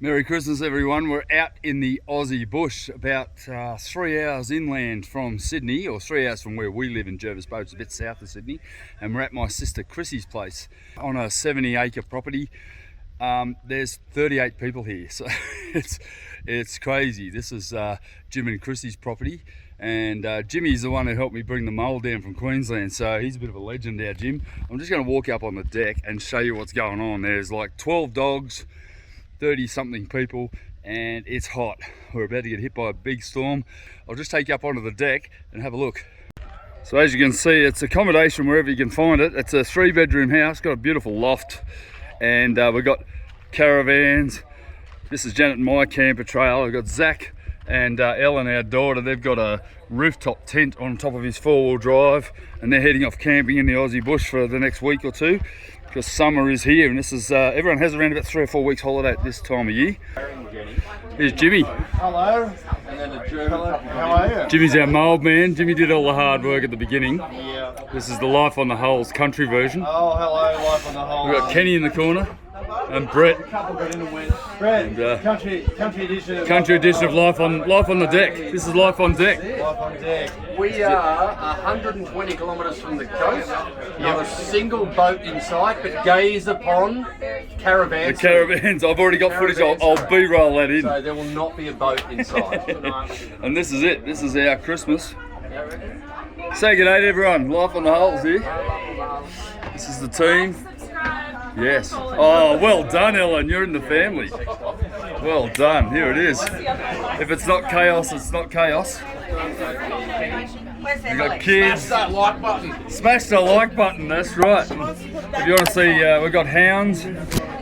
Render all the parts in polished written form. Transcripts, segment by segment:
Merry Christmas everyone. We're out in the Aussie bush, about 3 hours inland from Sydney, or 3 hours from where we live in Jervis Bay, a bit south of Sydney. And we're at my sister Chrissy's place on a 70-acre property. There's 38 people here, so it's crazy. This is Jim and Chrissy's property, and Jimmy's the one who helped me bring the mole down from Queensland, so he's a bit of a legend, our Jim. I'm just going to walk up on the deck and show you what's going on. There's like 12 dogs, 30 something people, and it's hot. We're about to get hit by a big storm. I'll just take you up onto the deck and have a look. So as you can see, it's accommodation wherever you can find it. It's a 3-bedroom house, got a beautiful loft, and we've got caravans. This is Janet and my camper trailer. We've got Zach and Ellen, our daughter. They've got a rooftop tent on top of his 4-wheel drive, and they're heading off camping in the Aussie bush for the next week or two, because summer is here, and this is everyone has around about 3 or 4 weeks holiday at this time of year. Here's Jimmy. Hello. And then a German. Hello. How are you? Jimmy's our mould man. Jimmy did all the hard work at the beginning. Yeah. This is the Life on the Hulls country version. Oh, hello, Life on the Hulls. We've got Kenny in the corner, and Brett. Brett, And, country edition of Life on the Deck. This is Life on Deck. Life on Deck. We are 120 kilometres from the coast. Not a single boat in sight, but gaze upon caravans. The caravans. I've already got footage. I'll B-roll that in. So there will not be a boat in sight. And this is it. This is our Christmas. Say good day to everyone. Life on the Hulls here. This is the team. Yes. Oh, well done, Ellen. You're in the family. Well done. Here it is. If it's not chaos, it's not chaos. We've got kids. Smash that like button. Smash the like button. That's right. If you want to see, we've got hounds.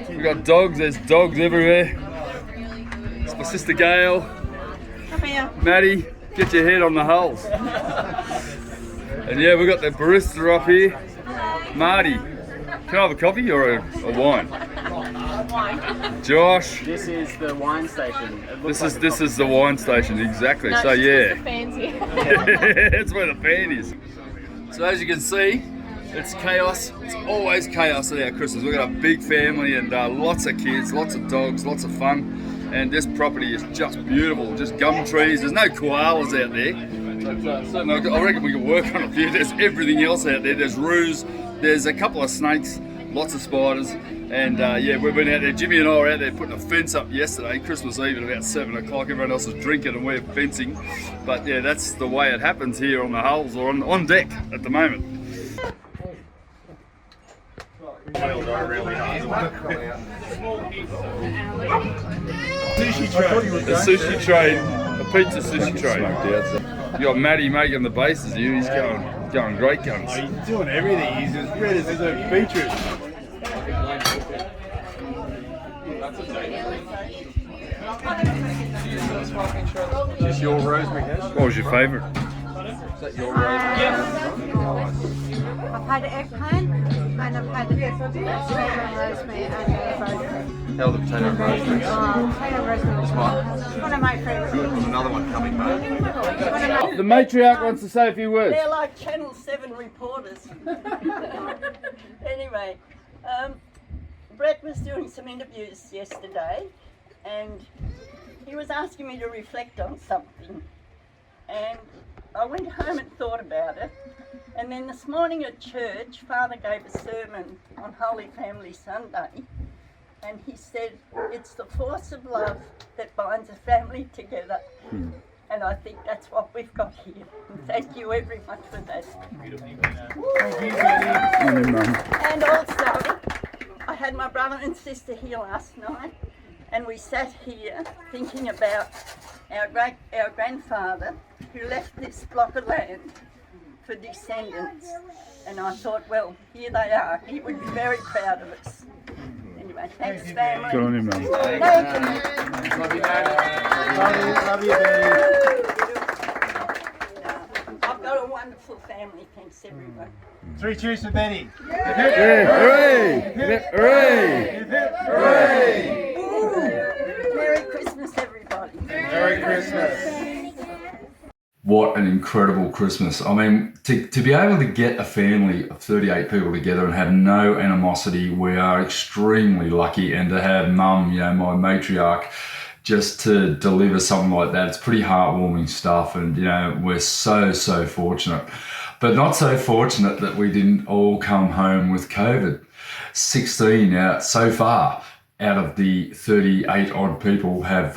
We've got dogs. There's dogs everywhere. It's my sister Gail. Come here. Maddie, get your head on the hulls. And yeah, we've got the barista up here. Marty. Can I have a coffee or a wine? Josh. This is the wine station. This is the wine station, exactly. No, so yeah. the fancy. That's where the fan is. So as you can see, it's chaos. It's always chaos at our Christmas. We've got a big family and lots of kids, lots of dogs, lots of fun. And this property is just beautiful. Just gum trees. There's no koalas out there. But, I reckon we can work on a few. There's everything else out there. There's roos. There's a couple of snakes, lots of spiders, and yeah, we've been out there. Jimmy and I were out there putting a fence up yesterday, Christmas Eve at about 7 o'clock. Everyone else is drinking and we're fencing. But yeah, that's the way it happens here on the hulls, or on deck at the moment. The sushi tray, a pizza sushi tray. You got Matty making the bases here. He's going great guns. Oh, he's doing everything. He's as red as a beetroot. Is this your rosemary hash? What was your favourite? Is that your rosemary? I've had eggplant and I've had potato rosemary and rosemary. Hell, the potato rosemary. Potato rosemary is one of my favourites. There's another one coming, mate. The matriarch wants to say a few words. They're like Channel 7 reporters. Anyway, Brett was doing some interviews yesterday and he was asking me to reflect on something. And I went home and thought about it. And then this morning at church, Father gave a sermon on Holy Family Sunday. And he said, it's the force of love that binds a family together. And I think that's what we've got here. And thank you very much for that. And also, I had my brother and sister here last night, and we sat here thinking about our grandfather who left this block of land for descendants. And I thought, well, here they are. He would be very proud of us. Anyway, thanks, family. Good on you, Mum. Thank you. Love you, Dad. Love you, baby. I've got a wonderful family. Thanks, everyone. 3 cheers for Benny. Yeah, hooray! Hooray! Hooray! Merry Christmas, everybody. Merry Christmas. what an incredible Christmas. I mean, to be able to get a family of 38 people together and have no animosity, we are extremely lucky. And to have Mum, you know, my matriarch, just to deliver something like that, it's pretty heartwarming stuff. And, you know, we're so fortunate. But not so fortunate that we didn't all come home with COVID. 16 out so far out of the 38 odd people have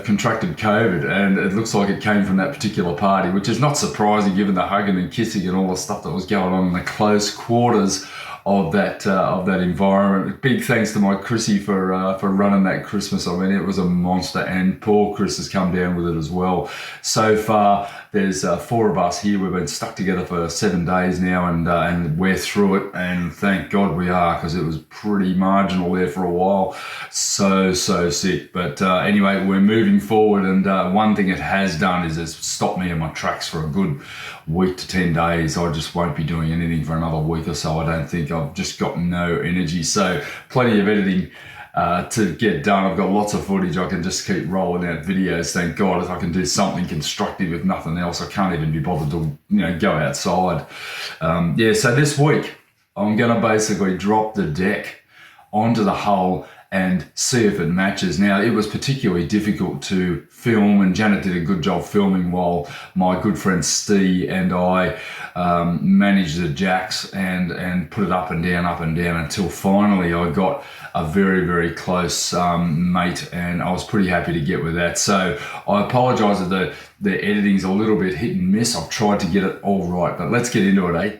contracted COVID, and it looks like it came from that particular party, which is not surprising given the hugging and kissing and all the stuff that was going on in the close quarters of that environment. Big thanks to my Chrissy for running that Christmas. I mean, it was a monster, and poor Chris has come down with it as well. So far, there's 4 of us here. We've been stuck together for 7 days now, and we're through it. And thank God we are, because it was pretty marginal there for a while. So sick. But anyway, we're moving forward, and one thing it has done is it's stopped me in my tracks for a good week to 10 days. I just won't be doing anything for another week or so. I don't think. I've just got no energy. So plenty of editing to get done. I've got lots of footage. I can just keep rolling out videos. Thank God, if I can do something constructive, if nothing else. I can't even be bothered to go outside. So this week I'm going to basically drop the deck onto the hull and see if it matches. Now, it was particularly difficult to film, and Janet did a good job filming while my good friend Steve and I managed the jacks and put it up and down until finally I got a very close mate, and I was pretty happy to get with that. So I apologise that the editing's a little bit hit and miss. I've tried to get it all right, but let's get into it, eh?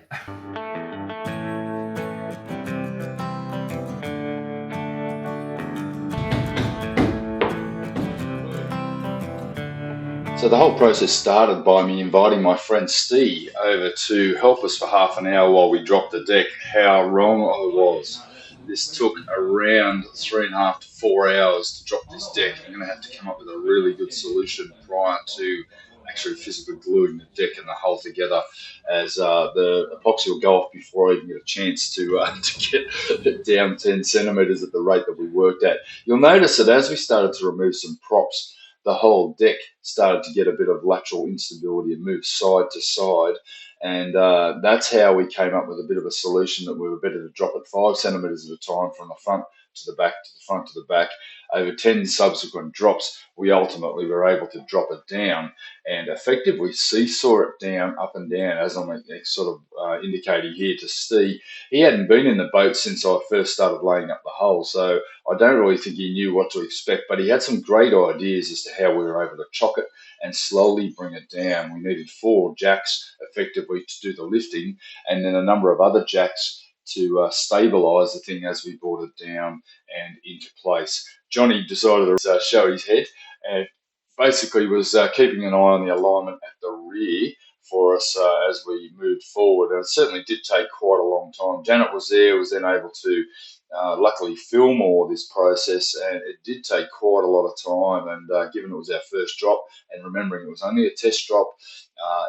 So the whole process started by me inviting my friend Steve over to help us for half an hour while we dropped the deck. How wrong I was. This took around 3.5 to 4 hours to drop this deck. I'm going to have to come up with a really good solution prior to actually physically gluing the deck and the hull together, as the epoxy will go off before I even get a chance to get it down 10 centimetres at the rate that we worked at. You'll notice that as we started to remove some props, the whole deck started to get a bit of lateral instability and move side to side. And that's how we came up with a bit of a solution that we were better to drop it 5 centimetres at a time from the front to the back, to the front to the back. Over 10 subsequent drops, we ultimately were able to drop it down and effectively seesaw it down, up and down, as I'm sort of indicating here to Steve. He hadn't been in the boat since I first started laying up the hull, so I don't really think he knew what to expect, but he had some great ideas as to how we were able to chock it and slowly bring it down. We needed 4 jacks effectively to do the lifting, and then a number of other jacks to stabilise the thing as we brought it down and into place. Johnny decided to show his head and basically was keeping an eye on the alignment at the rear for us as we moved forward. And it certainly did take quite a long time. Janet was there, was then able to luckily film all this process, and it did take quite a lot of time. And given it was our first drop, and remembering it was only a test drop,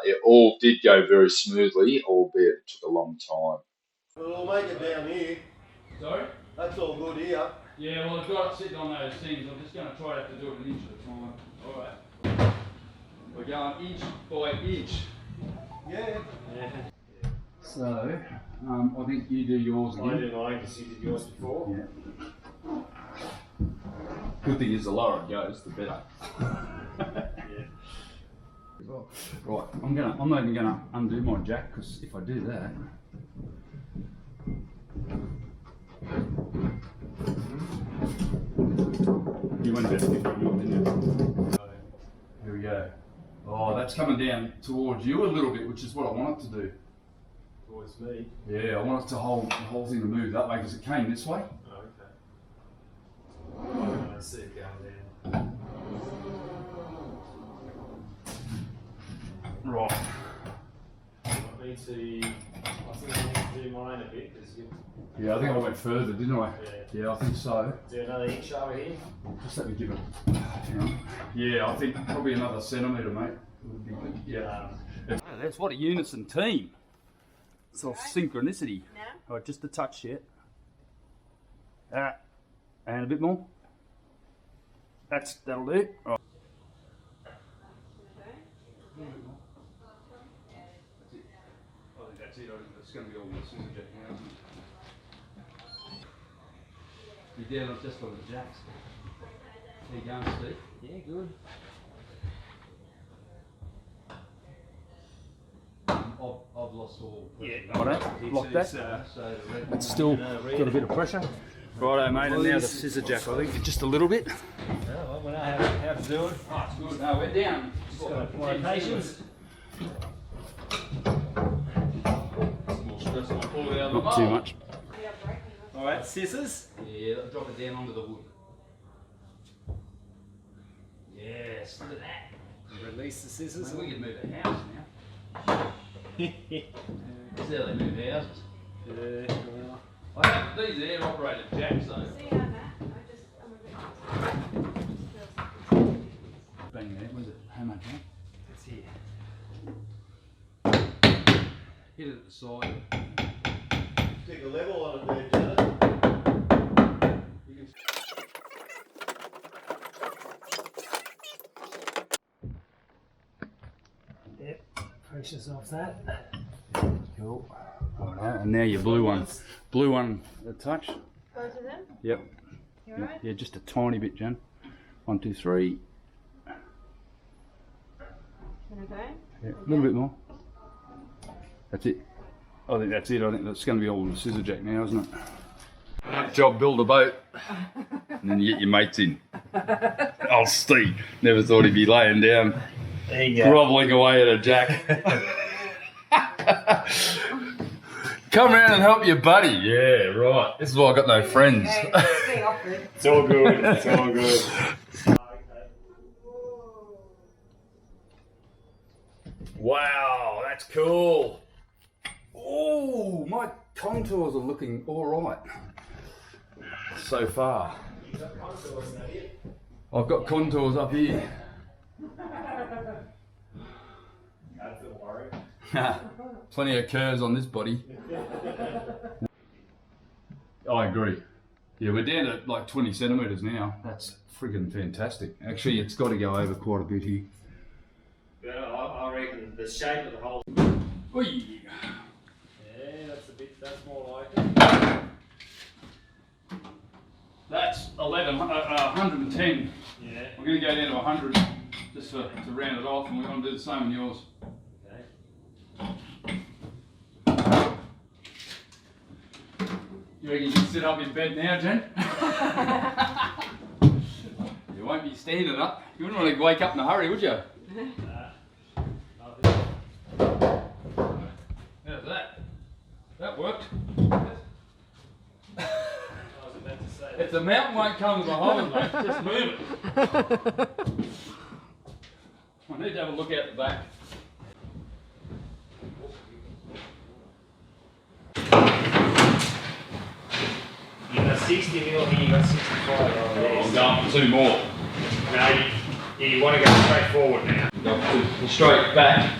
it all did go very smoothly, albeit it took a long time. We'll make it down here. Sorry? That's all good here. Yeah, well, I've got it sitting on those things. I'm just going to try to do it an inch at a time. All right. We're going inch by inch. Yeah. So, I think you do yours again. I do mine because you did yours before. Yeah. Good thing is the lower it goes, the better. Yeah. Right, I'm not even gonna undo my jack, because if I do that, you went about 50 more, didn't you? So, here we go. Oh, that's coming down towards you a little bit, which is what I want it to do. Towards me. Yeah, I want it to hold the whole thing to move that way, because it came this way. Oh, okay. I see it going down. Right. I think I need to do mine a bit. Yeah, I think I went further, didn't I? Yeah, I think so. Do another inch over here. Just let me give it. Hang on. Yeah, I think probably another centimetre, mate. Would be good. Yeah. That's what a unison team. It's all synchronicity. No. Oh, just a touch yet. And a bit more. That'll do. Oh. it's going to be all the scissor jack now, isn't it? You're down just on the jacks. How you going, Steve? Yeah, good. I've lost all. Yeah. Lock that. It's still got a bit of pressure. Righto, mate, and now the scissor jack, I think, just a little bit. Well, we know how to do it. Oh, it's good. No, we're down. Just got to apply patience. More stress on pull it out of the Not too mold. much. Alright, scissors. Yeah, drop it down onto the wood. Yes, look at that. Release the scissors. So we can move a house now. See how they move houses. Yeah, well. I have these air operated jacks though. Bang there, where's it? Hammer jack. It's here. Hit it at the side. Stick a level on it there, Janet. You can Yep, pressures off that. Cool. Righto, and now your blue one. Blue one, a touch. Both of them? Yep. You alright? Yeah, just a tiny bit, Jen. 1, 2, 3. Wanna go? Yeah, a little bit more. That's it. I think that's it. I think that's going to be all the scissor jack now, isn't it? Job, build a boat. And then you get your mates in. Oh, Steve. Never thought he'd be laying down, There you go. grovelling away at a jack. Come around and help your buddy. Yeah, right. This is why I got no friends. It's all good. It's all good. Wow, that's cool. Oh, my contours are looking all right so far. I've got contours up here. That's a worry. Plenty of curves on this body. I agree. Yeah, we're down to like 20 centimetres now. That's friggin' fantastic. Actually, it's got to go over quite a bit here. Yeah, I reckon the shape of the hole. Oi. Yeah, that's more like it. That's 110. Yeah. We're going to go down to 100 just to round it off, and we're going to do the same on yours. Okay. You reckon you can sit up in bed now, Jen? You won't be standing up. You wouldn't want to wake up in a hurry, would you? How's that? That worked. If the mountain won't come to the hole, mate, just move it. I need to have a look out the back. You got 60 mil here, you got 65 on there. I'm going for 2 more. No, you want to go straight forward now. Go straight back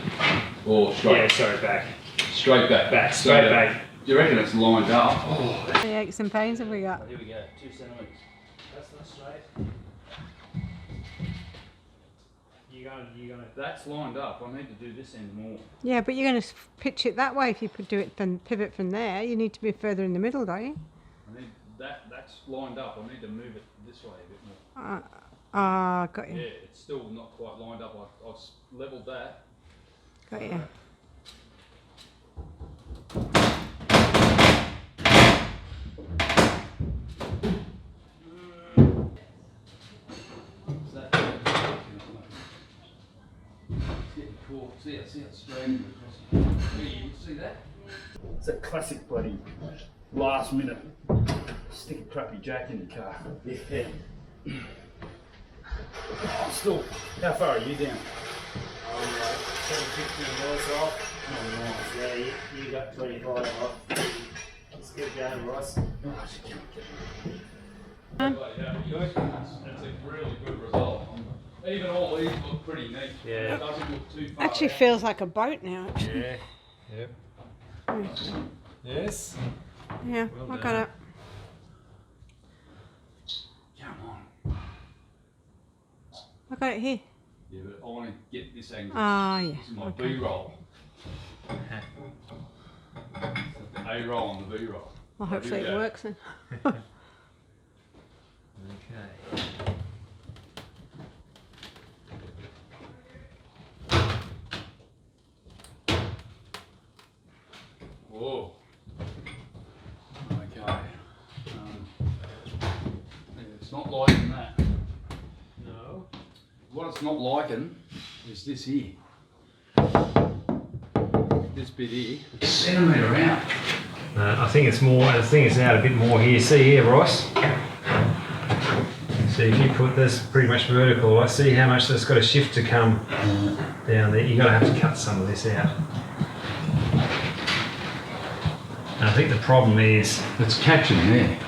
or straight? Yeah, sorry, back. Straight back. Back, straight So, back. Do you reckon it's lined up? Oh, How many aches and pains have we got? here we go. 2 centimetres. That's not straight. You gonna. That's lined up. I need to do this end more. Yeah, but you're going to pitch it that way if you do it from pivot from there. You need to be further in the middle, don't you? I need that's lined up. I need to move it this way a bit more. Got you. Yeah, it's still not quite lined up. I've levelled that. Got you. Cool. See it straight across. You see that? It's a classic bloody last minute stick a crappy jack in the car. Yeah. Oh, still, how far are you down? I'm like 750 mils off. Oh, nice. Yeah, you got 25 off. Let's get going, Ross. That's a really good result. Even all these look pretty neat. Yeah. It doesn't look too far. Actually out. feels like a boat now. Actually. Yeah. Yep. Yes. Yeah, Well I got done. it. Come on. I got it here. Yeah, but I want to get this angle. Ah, yeah. This is my Okay. B-roll. A roll on the B roll. Well, hopefully it works then. Okay. Whoa. Okay. It's not liking that. No. What it's not liking is this here. This bit here. Centimetre out. I think it's more. I think it's out a bit more here. See here, Ross. So if you put this pretty much vertical, I see how much that's got to shift to come down there. You're going to have to cut some of this out. And I think the problem is It's catching there.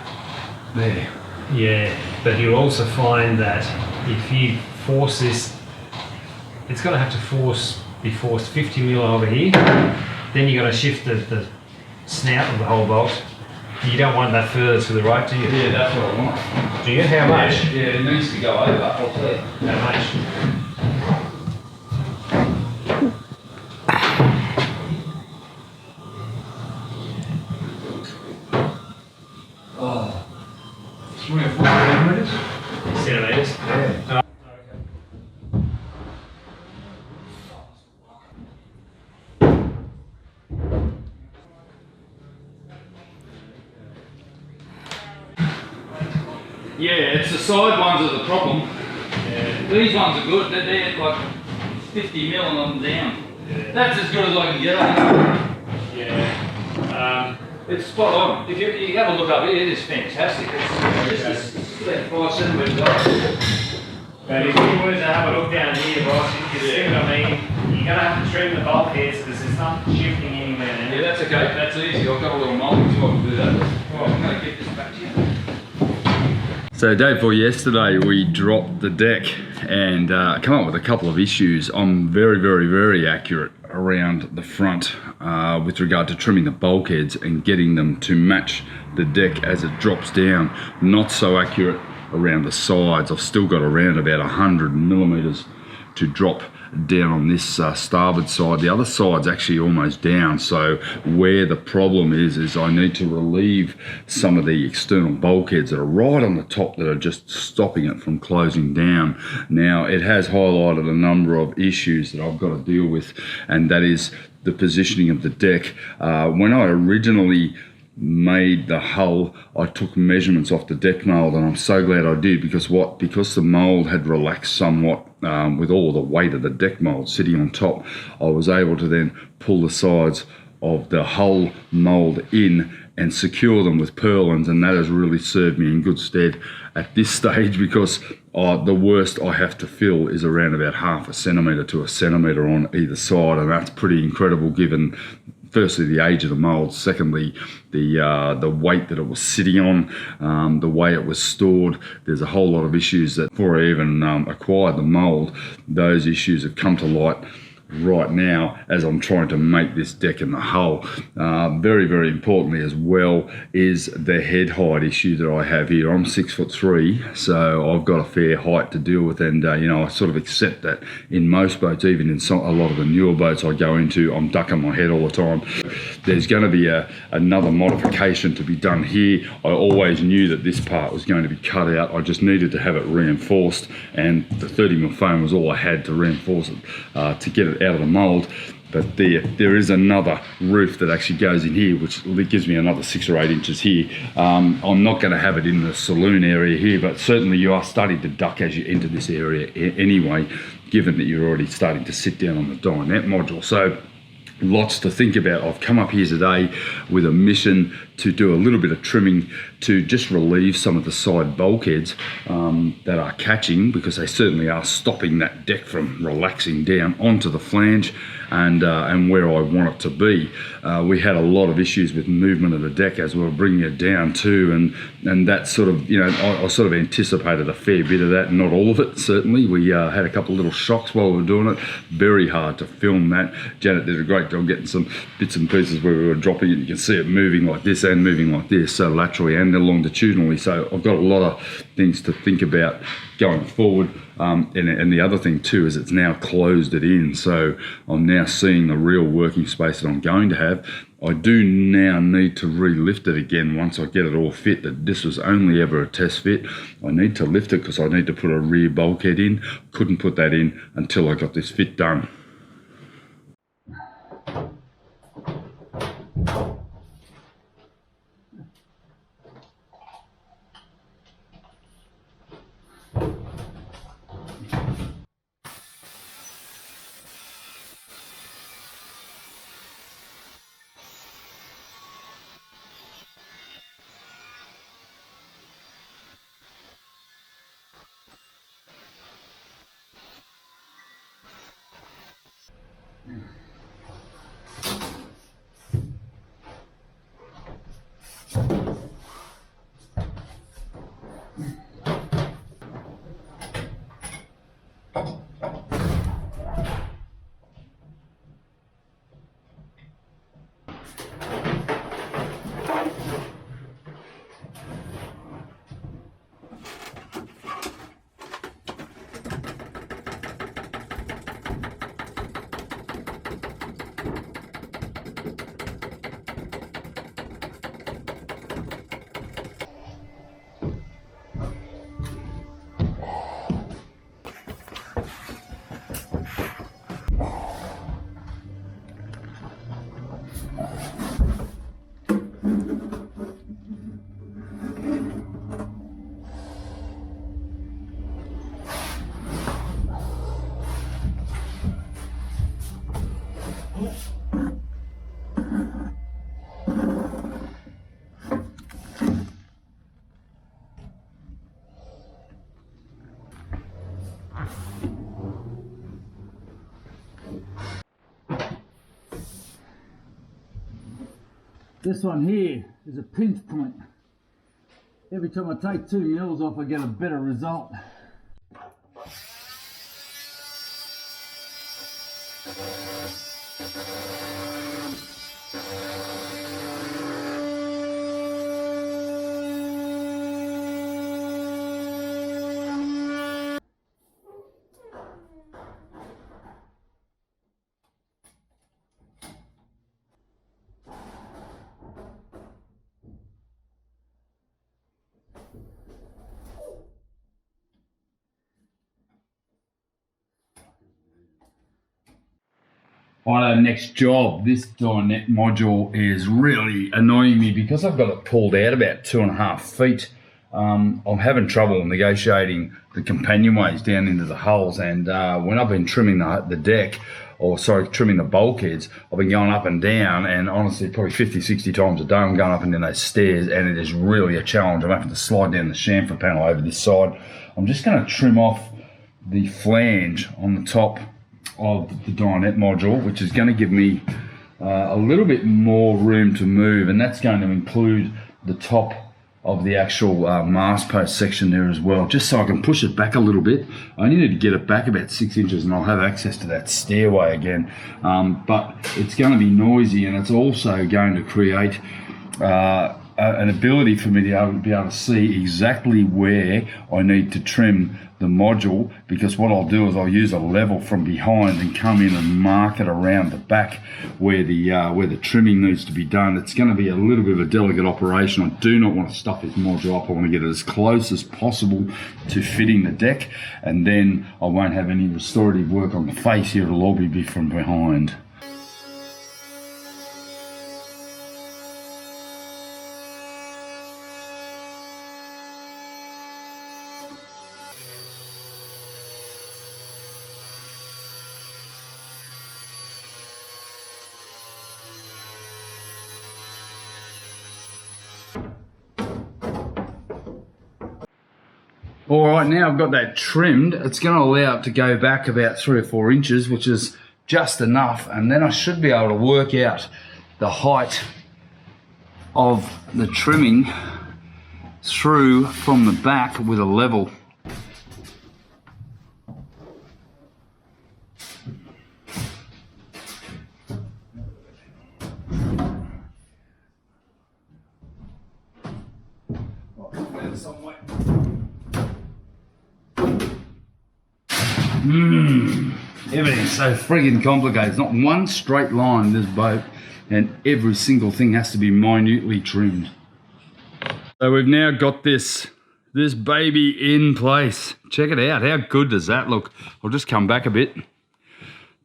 There. yeah, but you'll also find that if you force this, it's going to have to be forced 50 mil over here. Then you've got to shift the snout of the whole bolt. You don't want that further to the right, do you? Yeah, that's what I want. Do you? How much? Yeah, it needs to go over. I'll tell you. How much? Oh. 3 or 4 centimetres? Centimetres? Yeah. Yeah, it's the side ones are the problem. Yeah. These ones are good, they're like 50 mil and I'm down. Yeah. That's as good as I can get, I think. Yeah. It's spot on. If you have a look up here, it is fantastic. It's just about 5 centimetres up. But if you were to have a look down here, Ross, you can see what I mean. You're going to have to trim the bulkheads because it's not shifting anywhere now. Yeah, that's okay. That's easy. I've got a little mould so I can do that. Right, I'm going to get this back to you. So day before yesterday we dropped the deck and come up with a couple of issues. I'm very accurate around the front with regard to trimming the bulkheads and getting them to match the deck as it drops down. Not so accurate around the sides. I've still got around about 100 millimeters to drop down on this starboard side. The other side's actually almost down, so where the problem is I need to relieve some of the external bulkheads that are right on the top that are just stopping it from closing down. Now it has highlighted a number of issues that I've got to deal with, and that is the positioning of the deck. When I originally made the hull, I took measurements off the deck mould, and I'm so glad I did, because the mould had relaxed somewhat with all the weight of the deck mould sitting on top. I was able to then pull the sides of the hull mould in and secure them with purlins, and that has really served me in good stead at this stage, because the worst I have to fill is around about 1/2 centimetre to 1 centimetre on either side, and that's pretty incredible given firstly the age of the mould, secondly the weight that it was sitting on, the way it was stored. There's a whole lot of issues that before I even acquired the mould, those issues have come to light right now as I'm trying to make this deck in the hull. Very importantly as well is the head height issue that I have here. I'm 6'3", so I've got a fair height to deal with, and you know, I sort of accept that in most boats, even in a lot of the newer boats I go into, I'm ducking my head all the time. There's going to be another modification to be done here. I always knew that this part was going to be cut out. I just needed to have it reinforced, and the 30mm foam was all I had to reinforce it, to get it out of the mould. But there is another roof that actually goes in here, which gives me another 6 or 8 inches here. I'm not going to have it in the saloon area here, but certainly you are starting to duck as you enter this area anyway, given that you're already starting to sit down on the dinette module. So lots to think about. I've come up here today with a mission to do a little bit of trimming to just relieve some of the side bulkheads that are catching, because they certainly are stopping that deck from relaxing down onto the flange and where I want it to be. We had a lot of issues with movement of the deck as we were bringing it down too, and that sort of, you know, I sort of anticipated a fair bit of that, not all of it certainly. We had a couple of little shocks while we were doing it. Very hard to film that. Janet did a great job getting some bits and pieces where we were dropping it. You can see it moving like this and moving like this, so laterally and longitudinally. So I've got a lot of things to think about going forward, and the other thing too is it's now closed it in, so I'm now seeing the real working space that I'm going to have. I do now need to re-lift it again once I get it all fit. That this was only ever a test fit. I need to lift it because I need to put a rear bulkhead in. Couldn't put that in until I got this fit done. This one here is a pinch point. Every time I take 2 mils off, I get a better result. Right, next job. This dinette module is really annoying me because I've got it pulled out about 2.5 feet. I'm having trouble negotiating the companionways down into the hulls, and when I've been trimming the deck, or sorry, trimming the bulkheads, I've been going up and down, and honestly probably 50-60 times a day I'm going up and down those stairs, and it is really a challenge. I'm having to slide down the chamfer panel over this side. I'm just going to trim off the flange on the top of the dinette module, which is going to give me a little bit more room to move, and that's going to include the top of the actual mast post section there as well, just so I can push it back a little bit. I only need to get it back about 6 inches and I'll have access to that stairway again, but it's going to be noisy, and it's also going to create an ability for me to be able to see exactly where I need to trim the module, because what I'll do is I'll use a level from behind and come in and mark it around the back where the trimming needs to be done. It's going to be a little bit of a delicate operation. I do not want to stuff this module up. I want to get it as close as possible to fitting the deck, and then I won't have any restorative work on the face here. It'll all be from behind. All right, now I've got that trimmed. It's going to allow it to go back about 3 or 4 inches, which is just enough, and then I should be able to work out the height of the trimming through from the back with a level. Everything's so friggin' complicated. It's not one straight line, this boat, and every single thing has to be minutely trimmed. So we've now got this baby in place. Check it out. How good does that look? I'll just come back a bit.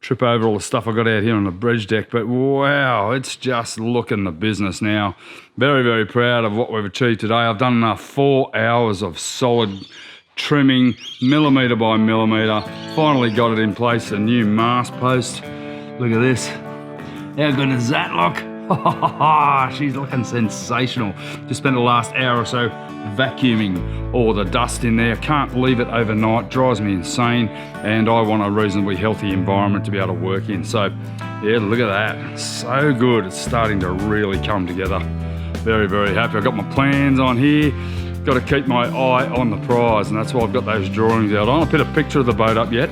Trip over all the stuff I got out here on the bridge deck, but wow, it's just looking the business now. Very, very proud of what we've achieved today. I've done 4 hours of solid trimming, millimetre by millimetre. Finally got it in place, a new mast post. Look at this. How good does that look? She's looking sensational. Just spent the last hour or so vacuuming all the dust in there. Can't leave it overnight, drives me insane, and I want a reasonably healthy environment to be able to work in. So yeah, look at that, so good. It's starting to really come together. Very, very happy. I've got my plans on here. Got to keep my eye on the prize, and that's why I've got those drawings out. I don't put a picture of the boat up yet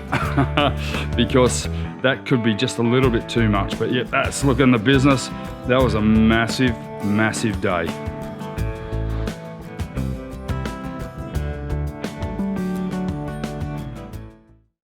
because that could be just a little bit too much. But yeah, that's looking the business. That was a massive, massive day.